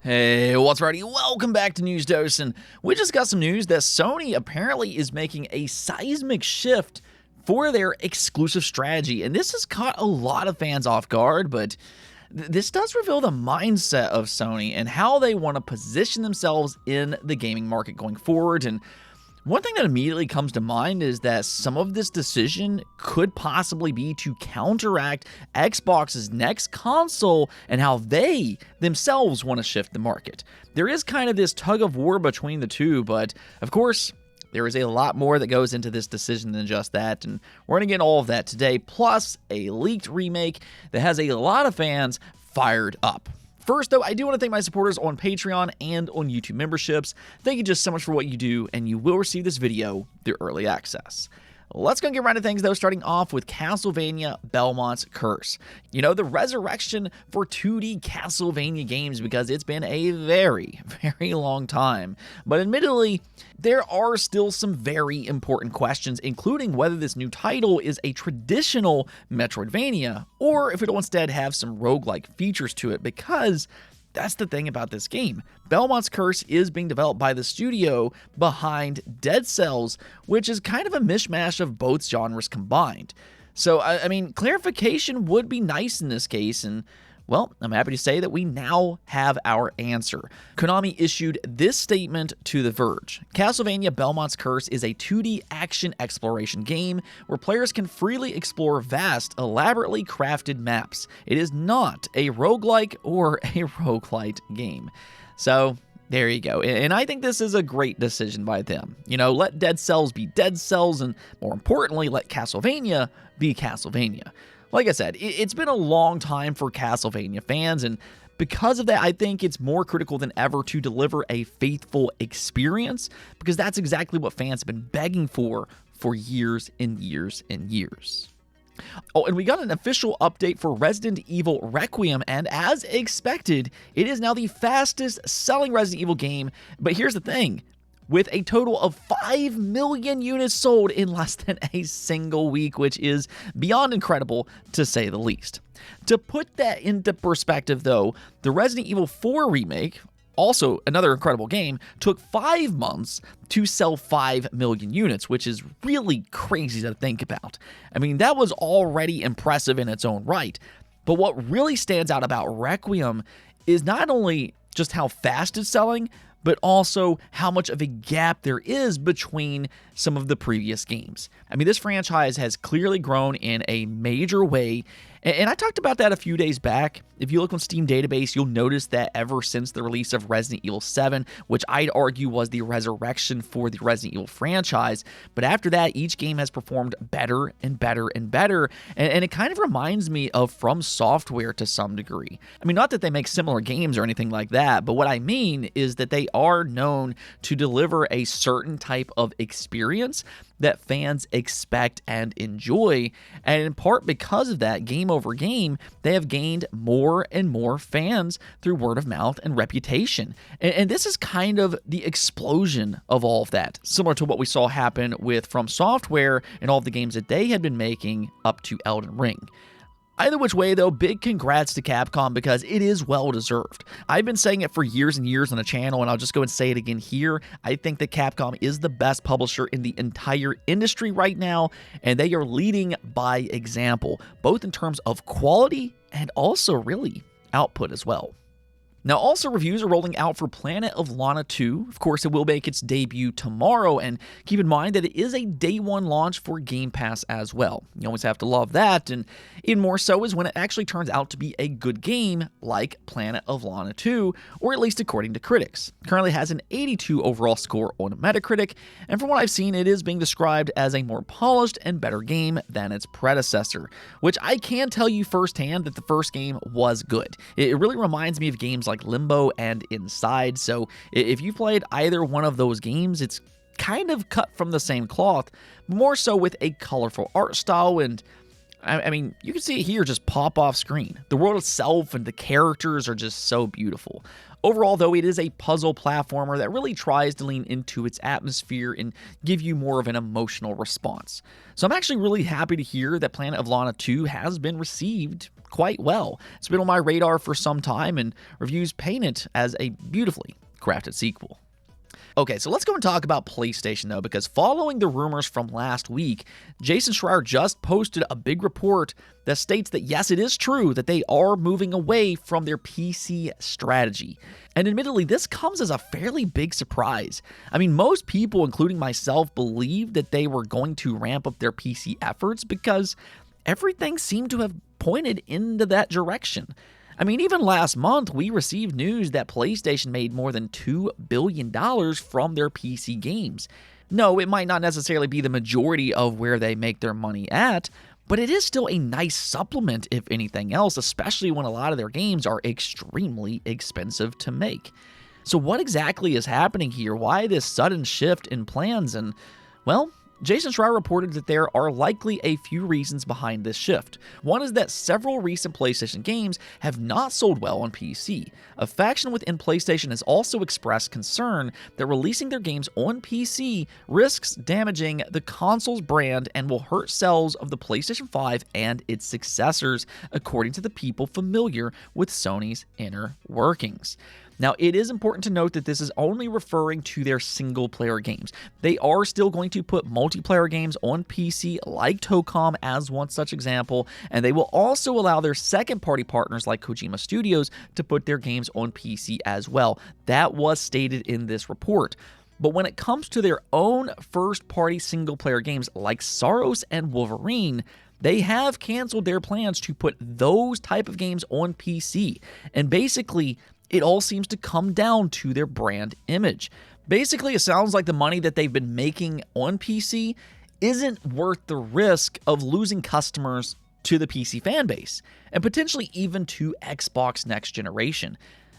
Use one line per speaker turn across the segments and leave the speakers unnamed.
Hey, what's ready? Welcome back to News Dose, and we just got some news that Sony apparently is making a seismic shift for their exclusive strategy, and this has caught a lot of fans off guard, but this does reveal the mindset of Sony and how they want to position themselves in the gaming market going forward. And one thing that immediately comes to mind is that some of this decision could possibly be to counteract Xbox's next console and how they themselves want to shift the market. There is kind of this tug of war between the two, but of course, there is a lot more that goes into this decision than just that, and we're going to get all of that today, plus a leaked remake that has a lot of fans fired up. First, though, I do want to thank my supporters on Patreon and on YouTube memberships. Thank you just so much for what you do, and you will receive this video through early access. Let's go get right into things, though, starting off with Castlevania Belmont's Curse. You know, the resurrection for 2D Castlevania games, because it's been a very, very long time. But admittedly, there are still some very important questions, including whether this new title is a traditional Metroidvania, or if it'll instead have some roguelike features to it, because that's the thing about this game. Belmont's Curse is being developed by the studio behind Dead Cells, which is kind of a mishmash of both genres combined. So, I mean, clarification would be nice in this case, and well, I'm happy to say that we now have our answer. Konami issued this statement to The Verge. Castlevania Belmont's Curse is a 2D action exploration game where players can freely explore vast, elaborately crafted maps. It is not a roguelike or a roguelite game. So, there you go. And I think this is a great decision by them. You know, let Dead Cells be Dead Cells, and more importantly, let Castlevania be Castlevania. Like I said, it's been a long time for Castlevania fans, and because of that, I think it's more critical than ever to deliver a faithful experience, because that's exactly what fans have been begging for years and years and years. Oh, and we got an official update for Resident Evil Requiem, and as expected, it is now the fastest selling Resident Evil game, but here's the thing. With a total of 5 million units sold in less than a single week, which is beyond incredible, to say the least. To put that into perspective, though, the Resident Evil 4 remake, also another incredible game, took 5 months to sell 5 million units, which is really crazy to think about. I mean, that was already impressive in its own right. But what really stands out about Requiem is not only just how fast it's selling, but also how much of a gap there is between some of the previous games. I mean, this franchise has clearly grown in a major way, and I talked about that a few days back. If you look on Steam database, you'll notice that ever since the release of Resident Evil 7, which I'd argue was the resurrection for the Resident Evil franchise, but after that, each game has performed better and better and better, and it kind of reminds me of From Software to some degree. I mean, not that they make similar games or anything like that, but what I mean is that they are known to deliver a certain type of experience that fans expect and enjoy, and in part because of that, game over game, they have gained more and more fans through word of mouth and reputation. And this is kind of the explosion of all of that, similar to what we saw happen with From Software and all of the games that they had been making up to Elden Ring. Either which way, though, big congrats to Capcom, because it is well-deserved. I've been saying it for years and years on the channel, and I'll just go and say it again here. I think that Capcom is the best publisher in the entire industry right now, and they are leading by example, both in terms of quality and also, really, output as well. Now, also, reviews are rolling out for Planet of Lana 2. Of course, it will make its debut tomorrow, and keep in mind that it is a day one launch for Game Pass as well. You always have to love that, and even more so is when it actually turns out to be a good game like Planet of Lana 2, or at least according to critics. It currently has an 82 overall score on Metacritic, and from what I've seen, it is being described as a more polished and better game than its predecessor, which I can tell you firsthand that the first game was good. It really reminds me of games like Limbo and Inside, so if you played either one of those games, it's kind of cut from the same cloth, more so with a colorful art style, and I mean, you can see it here just pop off screen. The world itself and the characters are just so beautiful. Overall, though, it is a puzzle platformer that really tries to lean into its atmosphere and give you more of an emotional response. So I'm actually really happy to hear that Planet of Lana 2 has been received quite well. It's been on my radar for some time, and reviews paint it as a beautifully crafted sequel. Okay, so let's go and talk about PlayStation, though, because following the rumors from last week, Jason Schreier just posted a big report that states that, yes, it is true that they are moving away from their PC strategy. And admittedly, this comes as a fairly big surprise. I mean, most people, including myself, believed that they were going to ramp up their PC efforts because everything seemed to have pointed into that direction. I mean, even last month, we received news that PlayStation made more than $2 billion from their PC games. No, it might not necessarily be the majority of where they make their money at, but it is still a nice supplement, if anything else, especially when a lot of their games are extremely expensive to make. So what exactly is happening here? Why this sudden shift in plans? And, well, Jason Schreier reported that there are likely a few reasons behind this shift. One is that several recent PlayStation games have not sold well on PC. A faction within PlayStation has also expressed concern that releasing their games on PC risks damaging the console's brand and will hurt sales of the PlayStation 5 and its successors, according to the people familiar with Sony's inner workings. Now, it is important to note that this is only referring to their single-player games. They are still going to put multiplayer games on PC, like Tocom as one such example, and they will also allow their second-party partners like Kojima Studios to put their games on PC as well. That was stated in this report. But when it comes to their own first-party single-player games like Saros and Wolverine, they have canceled their plans to put those type of games on PC. And basically, it all seems to come down to their brand image. Basically, it sounds like the money that they've been making on PC isn't worth the risk of losing customers to the PC fan base, and potentially even to Xbox next generation.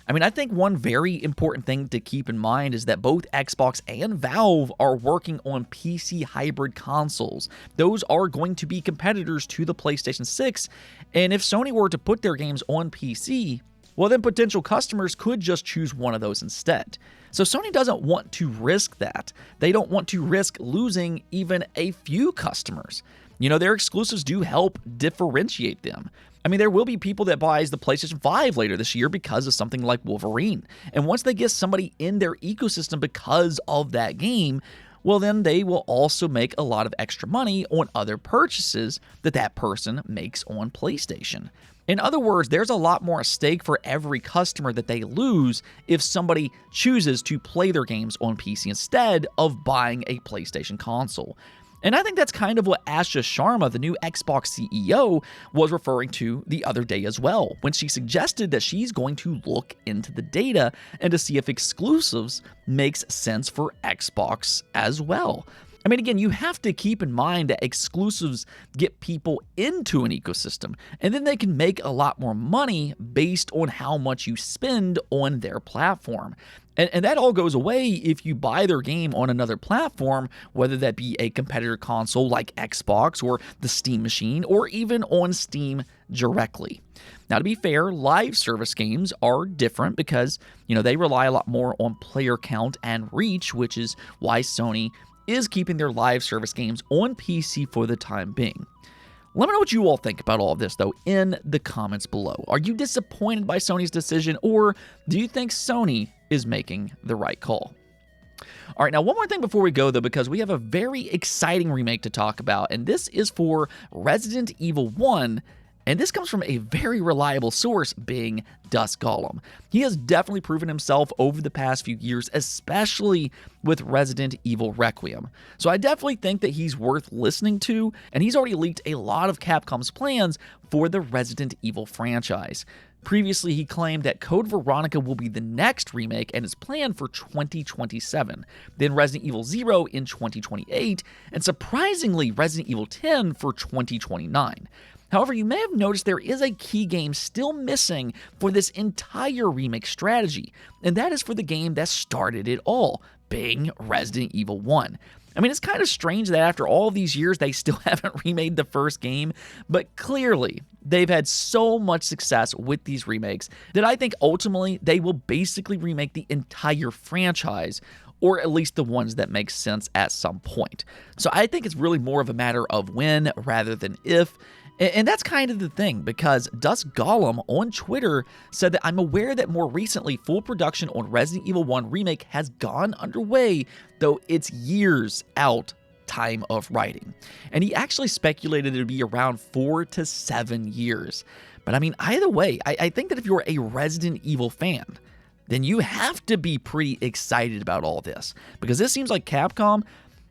I mean, I think one very important thing to keep in mind is that both Xbox and Valve are working on PC hybrid consoles. Those are going to be competitors to the PlayStation 6, and if Sony were to put their games on PC, well, then potential customers could just choose one of those instead. So Sony doesn't want to risk that. They don't want to risk losing even a few customers. You know, their exclusives do help differentiate them. I mean, there will be people that buys the PlayStation 5 later this year because of something like Wolverine. And once they get somebody in their ecosystem because of that game, well, then they will also make a lot of extra money on other purchases that person makes on PlayStation. In other words, there's a lot more at stake for every customer that they lose if somebody chooses to play their games on PC instead of buying a PlayStation console. And I think that's kind of what Asha Sharma, the new Xbox CEO, was referring to the other day as well, when she suggested that she's going to look into the data and to see if exclusives makes sense for Xbox as well. I mean, again, you have to keep in mind that exclusives get people into an ecosystem, and then they can make a lot more money based on how much you spend on their platform. And that all goes away if you buy their game on another platform, whether that be a competitor console like Xbox or the Steam machine, or even on Steam directly. Now, to be fair, live service games are different because, they rely a lot more on player count and reach, which is why Sony is keeping their live service games on PC for the time being. Let me know what you all think about all of this, though, in the comments below. Are you disappointed by Sony's decision, or do you think Sony is making the right call? All right, now one more thing before we go, though, because we have a very exciting remake to talk about, and this is for Resident Evil 1, and this comes from a very reliable source, being Dusk Golem. He has definitely proven himself over the past few years, especially with Resident Evil Requiem. So I definitely think that he's worth listening to, and he's already leaked a lot of Capcom's plans for the Resident Evil franchise. Previously, he claimed that Code Veronica will be the next remake and is planned for 2027, then Resident Evil 0 in 2028, and surprisingly, Resident Evil 10 for 2029. However, you may have noticed there is a key game still missing for this entire remake strategy, and that is for the game that started it all, being Resident Evil 1. I mean, it's kind of strange that after all these years, they still haven't remade the first game, but clearly, they've had so much success with these remakes that I think ultimately they will basically remake the entire franchise, or at least the ones that make sense at some point. So I think it's really more of a matter of when rather than if, And that's kind of the thing, because Dusk Golem on Twitter said that I'm aware that more recently full production on Resident Evil 1 Remake has gone underway, though it's years out time of writing. And he actually speculated it would be around 4 to 7 years. But I mean, either way, I think that if you're a Resident Evil fan, then you have to be pretty excited about all this, because this seems like Capcom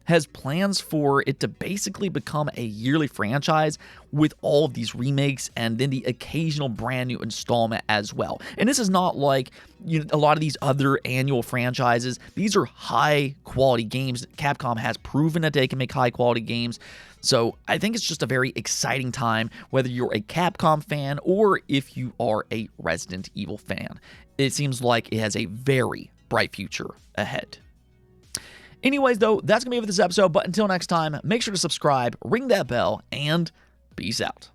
has plans for it to basically become a yearly franchise with all of these remakes and then the occasional brand new installment as well. And this is not like, you know, a lot of these other annual franchises. These are high quality games. Capcom has proven that they can make high quality games. So I think it's just a very exciting time, whether you're a Capcom fan or if you are a Resident Evil fan. It seems like it has a very bright future ahead. Anyways, though, that's going to be it for this episode. But until next time, make sure to subscribe, ring that bell, and peace out.